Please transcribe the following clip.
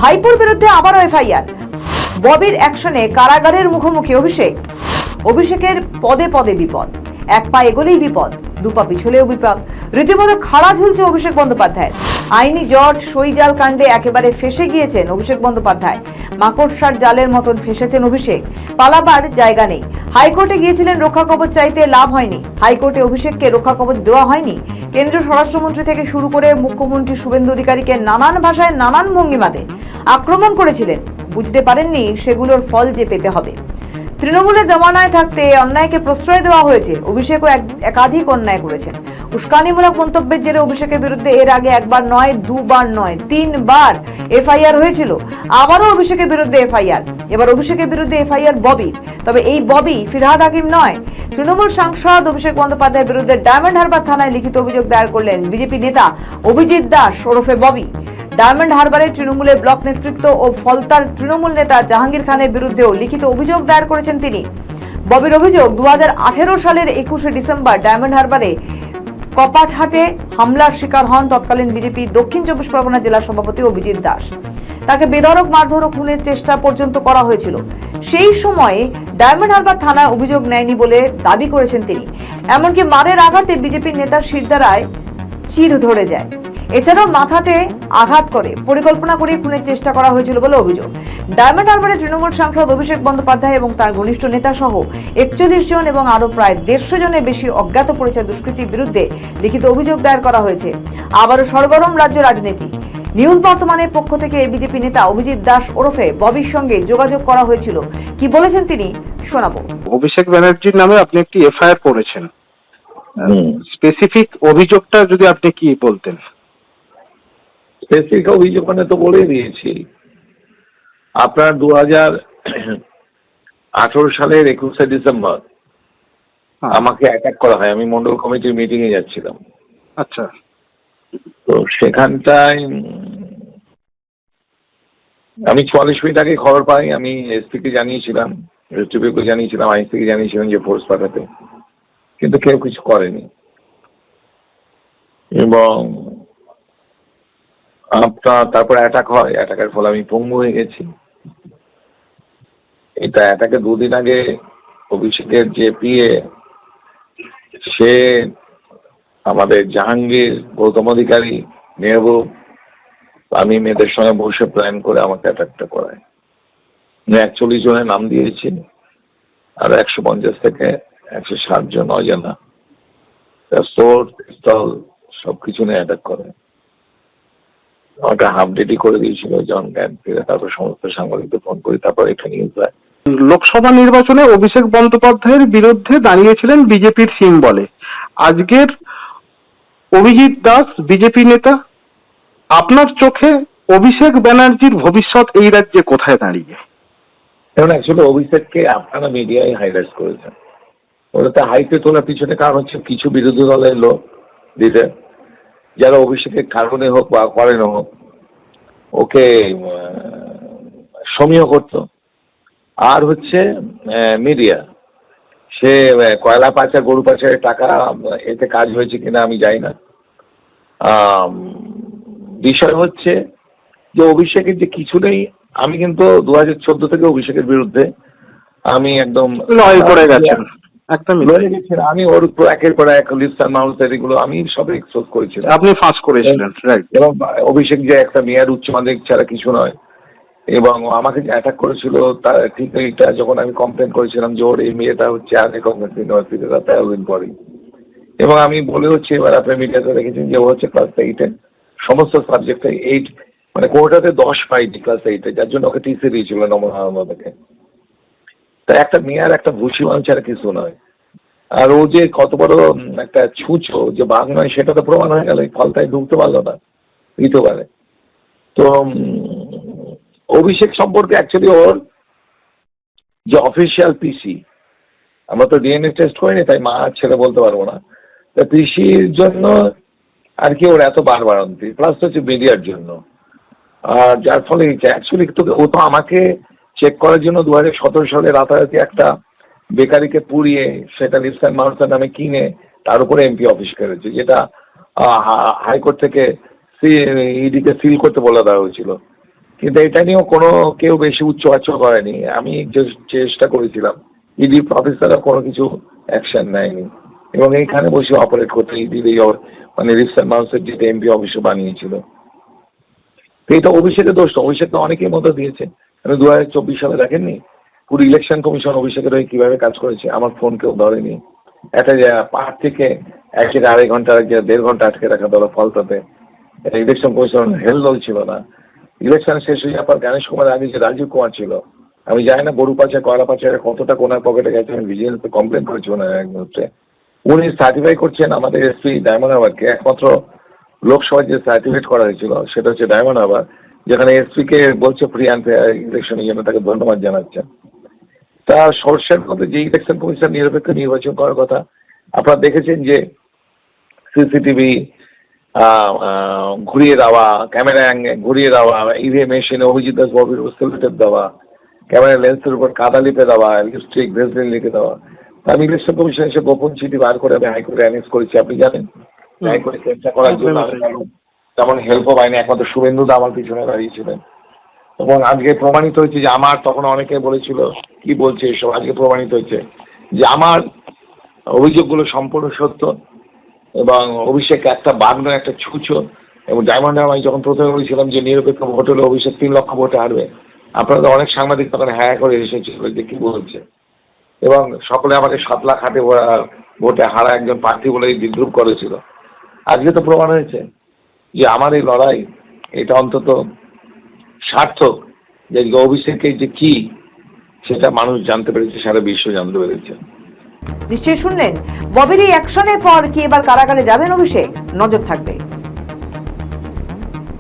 ভাইপোর বিরুদ্ধে আবারও এফআইআর। ববির অ্যাকশনে কারাগারের মুখোমুখি অভিষেকের পদে পদে বিপদ। এক পা এগোলেই বিপদ, দুপা পিছলেও বিপদ। রীতিমতো খাড়া ঝুলছে অভিষেক বন্দ্যোপাধ্যায়। আইনি জট সইজাল কাণ্ডে একেবারে ফেসে গিয়েছেন অভিষেক বন্দ্যোপাধ্যায়। মাকড়সার জালের মতন ফেসেছেন অভিষেক। পালাবার জায়গা নেই। হাইকোর্টে গিয়েছিলেন রক্ষা কবচ চাইতে, লাভ হয়নি। হাইকোর্টে অভিষেককে রক্ষা কবচ দেওয়া হয়নি। কেন্দ্রীয় স্বরাষ্ট্রমন্ত্রী থেকে শুরু করে মুখ্যমন্ত্রী শুভেন্দু অধিকারীকে নানান ভাষায় নানান ভঙ্গিমাতে আক্রমণ করেছিলেন। বুঝতে পারেননি সেগুলোর ফল যে পেতে হবে। তৃণমূলের জমানায় থাকতে অন্যায়কে প্রশ্রয় দেওয়া হয়েছে। অভিষেকও একাধিক অন্যায় করেছেন। উস্কানিমূলক মন্তব্যের জেরে অভিষেকের বিরুদ্ধে এর আগে একবার নয়, দুবার নয়, 3 বার এফআইআর হয়েছিল। আবারও অভিষেকের বিরুদ্ধে এফআইআর। এবার অভিষেকের বিরুদ্ধে এফআইআর ববির। তবে এই ববি ফিরহাদ হাকিম নয়। তৃণমূল সাংসদ অভিষেক বন্দ্যোপাধ্যায়ের বিরুদ্ধে ডায়মন্ড হারবার থানায় লিখিত অভিযোগ দায়ের করলেন বিজেপি নেতা অভিজিৎ দাস ওরফে ববি। ডায়মন্ড হারবারে তৃণমূলের ব্লক নেতৃত্ব ও ফলতার তৃণমূল নেতা জাহাঙ্গীর খানের বিরুদ্ধেও লিখিত অভিযোগ দায়ের করেছেন তিনি। ববির অভিযোগ, 2018 সালের 21শে ডিসেম্বর ডায়মন্ড হারবারে কপাটহাটে হামলার শিকার হন তৎকালীন বিজেপি দক্ষিণ 24 পরগনা জেলা সভাপতি অভিজিৎ দাস। তাকে বেধড়ক মারধর ও খুনের চেষ্টা পর্যন্ত করা হয়েছিল। সেই সময়ে ডায়মন্ড হারবার থানায় অভিযোগ নেয়নি বলে দাবি করেছেন তিনি। এমনকি মারের আঘাতে বিজেপির নেতার শিরদাঁড়ায় চির ধরে যায়। এছাড়াও মাথাতে আঘাত করে পরিকল্পনা করে খুনের চেষ্টা করা হয়েছিল বলে অভিযোগ। ডায়মন্ড হারবারে তৃণমূল সাংসদ অভিষেক বন্দ্যোপাধ্যায় এবং তার ঘনিষ্ঠ নেতা সহ 41 জন এবং আরো প্রায় 150 জনের বেশি অজ্ঞাত পরিচয় দুষ্কৃতীর বিরুদ্ধে লিখিত অভিযোগ দায়ের করা হয়েছে। আবারও সরগরম রাজ্য রাজনীতি। নিউজ বর্তমানের পক্ষ থেকে বিজেপি নেতা অভিজিৎ দাস ওরফে ববির সঙ্গে যোগাযোগ করা হয়েছিল। কি বলেছেন তিনি শোনাবো। অভিষেক ব্যানার্জির নামে আপনি একটি এফআইআর করেছেন, স্পেসিফিক অভিযোগটা যদি আপনি কি বলতেন? স্পেসিফিক অভিযোগ মানে তো বলে দিয়েছি। আপনার 2018 সালের 21শে ডিসেম্বর আমাকে অ্যাটাক করা হয়। আমি মন্ডল কমিটির মিটিং এ যাচ্ছিলাম। আচ্ছা। তো সেখানটায় আমি 44 মিনিট আগে খবর পাই। আমি এসপিকে জানিয়েছিলাম, এসডিপিকে জানিয়েছিলাম, আইসিকে জানিয়েছিলাম যে ফোর্স পাঠাতে, কিন্তু কেউ কিছু করেনি। এবং তারপর অ্যাটাক হয়। অ্যাটাকের ফলে আমি পঙ্গু হয়ে গেছি। এটা অ্যাটাকে 2 দিন আগে অভিষেকের যে পিএ, সে আমাদের জাহাঙ্গীর, গৌতম অধিকারী, মেহবুব, আমি মেয়েদের সঙ্গে বসে প্ল্যান করে আমাকে অ্যাটাকটা করায়। 41 জনের নাম দিয়েছি, আর 150 থেকে 160 জন অজানা সোর্স পিস্তল সবকিছু নিয়ে অ্যাটাক করে। আমাকে হাফ ডেটি করে দিয়েছিল জন ক্যাম্প ফিরে। তারপর সমস্ত সাংবাদিকদের ফোন করি, তারপর এটা নিউজ হয়। লোকসভা নির্বাচনে অভিষেক বন্দ্যোপাধ্যায়ের বিরুদ্ধে দাঁড়িয়েছিলেন বিজেপির সিম্বলে। আজকের অভিজিৎ দাস বিজেপি নেতা। আপনার চোখে অভিষেক ব্যানার্জির ভবিষ্যৎ এই রাজ্যে কোথায় দাঁড়িয়ে? এখন অ্যাকচুয়ালি অভিষেককে আপনারা মিডিয়ায় হাইলাইট করেছেন। ওটাতে হাইপে তোলার পিছনে কারণ হচ্ছে কিছু বিরোধী দলের লোক দিতে, যারা অভিষেকের কারণে হোক বা করেন হোক ওকে সমীহ করত। আর হচ্ছে মিডিয়া, সে কয়লা পাচার, গরু পাচারের টাকা, এতে কাজ হয়েছে কিনা আমি জানি না। বিষয় হচ্ছে যে অভিষেকের যে কিছু নেই। আমি কিন্তু 2014 থেকে অভিষেকের বিরুদ্ধে আমি একদম লড়াই করে গেছেন, একদম লড়ে গেছিলাম। আমি ওর একের পর এক লিস্টার মাউন্টের এগুলো আমি সব এক্সপোজ করেছিলাম। আপনি ফাঁস করেছিলেন, রাইট। এবং অভিষেক যে একটা মেয়ার উচ্চ মাধ্যমিক ছাড়া কিছু নয়। এবং আমাকে যে অ্যাটাক করেছিল তার ঠিক এইটা যখন আমি কমপ্লেন করেছিলাম যে ওর এই মেয়েটা হচ্ছে আগে কংগ্রেস ইউনিভার্সিটি, তার এতদিন পরেই। এবং আমি বলে হচ্ছে, এবার আপনি মিডিয়াতে দেখেছেন যে ও হচ্ছে ক্লাস 8-এ সমস্ত সাবজেক্টে 8, মানে কোটাতে 10 পাইনি ক্লাস 8-এ, যার জন্য ওকে টিসি দিয়েছিল নমনা থেকে। তা একটা মেয়ার একটা ভুসি মানুষ ছাড়া কিছু নয়। আর ও যে কত বড় একটা ছুঁচো যে বাঘ নয় সেটা তো প্রমাণ হয়ে গেল। এই ফলটায় ঢুকতে পারলো না, দিতে পারে। তো অভিষেক সম্পর্কে অ্যাকচুয়ালি ওর যে অফিসিয়াল পিসি, আমরা তো ডিএনএ টেস্ট করিনি তাই মা ছেলে বলতে পারবো না। তা পিসির জন্য আর কি ওর এত বাড়াবাড়ন্তি, প্লাস হচ্ছে মিডিয়ার জন্য। আর যার ফলে অ্যাকচুয়ালি ও তো আমাকে চেক করার জন্য 2017 সালে রাতারাতি একটা বেকারিকে পুড়িয়ে সেটা লিপসান মাউন্টের নামে কিনে তার উপরে এমপি অফিস করেছে, যেটা হাইকোর্ট থেকে ইডিকে সিল করতে বলে দেওয়া হয়েছিল। কিন্তু এটা নিয়েও কেউ বেশি উচ্চবাচ্য করেনি। আমি চেষ্টা করেছিলাম, ইডি অফিসাররা কোনো কিছু অ্যাকশন নেয়নি এবং এইখানে বসে অপারেট করতে ইডির এই মানে রিসার্চ মানুষের যেটা এমপি অফিসে বানিয়েছিল। তো এটা অভিষেকের দোষ। অভিষেক তো অনেকের মতো দিয়েছে। 2024 সালে দেখেননি পুরো ইলেকশন কমিশন অভিষেকের হয়ে কিভাবে কাজ করেছে? আমার ফোন কেউ ধরেনি। একটা পাহাড় থেকে 1 থেকে 2.5 ঘন্টা 1.5 ঘন্টা আটকে রাখা দল ফলতাতে ইলেকশন কমিশন হেলদোল ছিল না। ইলেকশন শেষ হয়ে যাওয়ার পর জ্ঞানেশ কুমার আগে যে রাজীব কুমার ছিল, আমি জানি না গরু পাচার কয়লা পাচার কতটা কোনার পকেটে গেছে, আমি ভিজিলেন্সে কমপ্লেন করেছি ওনার এক মুহূর্তে। উনি সার্টিফাই করছেন আমাদের এসপি ডায়মন্ড হারবারকে। একমাত্র লোকসভায় যে সার্টিফিকেট করা হয়েছিল সেটা হচ্ছে ডায়মন্ড হারবার, যেখানে এসপি কে বলছে ফ্রি অ্যান্ড ফেয়ার ইলেকশনের জন্য তাকে ধন্যবাদ জানাচ্ছেন। তা সরষের মধ্যে যে ইলেকশন কমিশন নিরপেক্ষ নির্বাচন করার কথা, আপনারা দেখেছেন যে সিসিটিভি ঘুরিয়ে দেওয়া, ক্যামেরা ঘুরিয়ে দেওয়া, ইভিএম মেশিনে অভিজিৎ দাস ববির সেলুটেপ দেওয়া, ক্যামেরা লেন্সের উপর কাদা লিপে দেওয়া, লিপস্টিক ভেসলিন লিখে দেওয়া। আমি ইলেকশন কমিশন এসে গোপন চিঠি বার করে আমি হাইকোর্টে অ্যানেক্স করেছি, আপনি জানেন। হাইকোর্টে চেষ্টা করার জন্য তেমন হেল্পও পাইনি, একমাত্র শুভেন্দু দা আমার পিছনে দাঁড়িয়েছিলেন। এবং আজকে প্রমাণিত হয়েছে যে আমার, তখন অনেকে বলেছিল কি বলছে এসব, আজকে প্রমাণিত হচ্ছে যে আমার অভিযোগগুলো সম্পূর্ণ সত্য এবং অভিষেক একটা বাগনো একটা ছুঁচো। এবং ডায়মন্ড হারবার যখন প্রথমে বলেছিলাম যে নিরপেক্ষ ভোট হলে অভিষেক 3 লক্ষ ভোটে হারবে, আপনাদের অনেক সাংবাদিক তখন হ্যাঁ করে এসেছিল যে কি বলছে, এবং সকলে আমাকে 7 লাখ হাতে ভোটে হারা একজন প্রার্থী বলেই বিদ্রুপ করেছিল। আজকে তো প্রমাণ হয়েছে যে আমার এই লড়াই এটা অন্তত সার্থক, যে অভিষেকের যে কি সেটা মানুষ জানতে পেরেছে, সারা বিশ্ব জানতে পেরেছে। নিশ্চয়ই শুনলেন ববির এই অ্যাকশনের পর কি এবার কারাগারে যাবেন অভিষেক? নজর থাকবে।